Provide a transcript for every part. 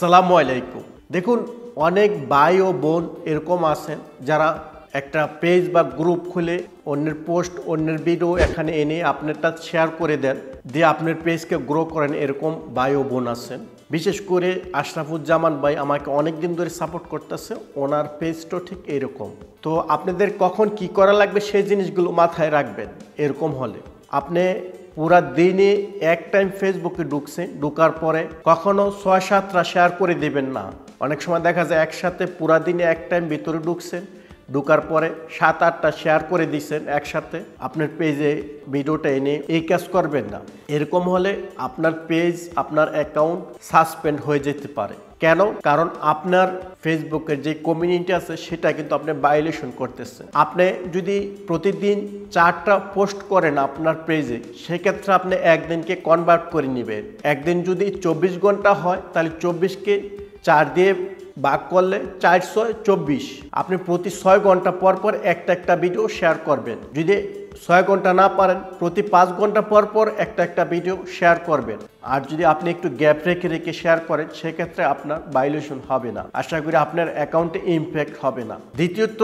আসসালামু আলাইকুম। দেখুন, অনেক ভাই ও বোন এরকম আছেন যারা একটা পেজ বা গ্রুপ খুলে অন্যের পোস্ট, অন্যের ভিডিও এখানে এনে আপনারটা শেয়ার করে দেন, দিয়ে আপনার পেজকে গ্রো করেন। এরকম ভাই ও বোন আছেন। বিশেষ করে আশরাফুজ্জামান ভাই আমাকে অনেক দিন ধরে সাপোর্ট করতেছে, ওনার পেজটা ঠিক এরকম। তো আপনাদের কখন কি করা লাগবে সেই জিনিসগুলো মাথায় রাখবেন। এরকম হলে আপনি পুরা দিনে এক টাইম ফেসবুকে ঢুকছেন, ঢুকার পরে কখনো 6-7টা শেয়ার করে দেবেন না। অনেক সময় দেখা যায় একসাথে পুরা দিনে এক টাইম ভিতরে ঢুকছেন, ঢুকার পরে 7-8টা শেয়ার করে দিচ্ছেন একসাথে আপনার পেজে ভিডিওটা এনে। এই কাজ করবেন না। এরকম হলে আপনার পেজ, আপনার অ্যাকাউন্ট সাসপেন্ড হয়ে যেতে পারে। কেন? কারণ আপনার ফেসবুকের যে কমিউনিটি আছে সেটা কিন্তু আপনি ভায়োলেশন করতেছেন। আপনি যদি প্রতিদিন 4টা পোস্ট করেন আপনার পেজে, সেক্ষেত্রে আপনি একদিনকে কনভার্ট করে নেবেন। একদিন যদি 24 ঘন্টা হয় তাহলে 24কে 4 দিয়ে ভাগ করলে 4-6-24। আপনি প্রতি 6 ঘন্টা পর পর একটা ভিডিও শেয়ার করবেন। যদি 6 ঘন্টা না পারেন, প্রতি 5 ঘন্টা পর পর একটা ভিডিও শেয়ার করবেন। আর যদি আপনি একটু গ্যাপ রেখে রেখে শেয়ার করেন, সেক্ষেত্রে আপনার ভায়োলেশন হবে না। আশা করি আপনার অ্যাকাউন্টে ইমপ্যাক্ট হবে না। দ্বিতীয়ত,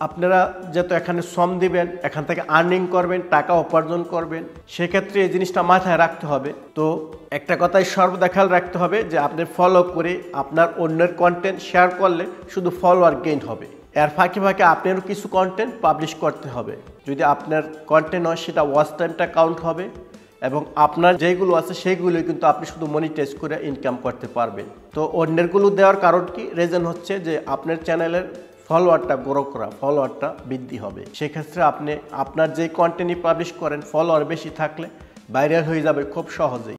আপনারা যেহেতু এখানে শ্রম দিবেন, এখান থেকে আর্নিং করবেন, টাকা উপার্জন করবেন, সেক্ষেত্রে এই জিনিসটা মাথায় রাখতে হবে। তো একটা কথাই সর্বদা খেয়াল রাখতে হবে যে আপনি ফলো করে আপনার অন্যের কন্টেন্ট শেয়ার করলে শুধু ফলোয়ার গেইন হবে। এর ফাঁকে ফাঁকে আপনারও কিছু কন্টেন্ট পাবলিশ করতে হবে। যদি আপনার কন্টেন্ট হয়, সেটা ওয়াচ টাইমটা কাউন্ট হবে, এবং আপনার যেগুলো আছে সেইগুলোই কিন্তু আপনি শুধু মনিটাইজ করে ইনকাম করতে পারবেন। তো অন্যেরগুলো দেওয়ার কারণ কি? রিজন হচ্ছে যে আপনার চ্যানেলের ফলোয়ারটা গ্রো করা, ফলোয়ারটা বৃদ্ধি হবে। সেক্ষেত্রে আপনি আপনার যে কন্টেন্টই পাবলিশ করেন, ফলোয়ার বেশি থাকলে ভাইরাল হয়ে যাবে খুব সহজেই।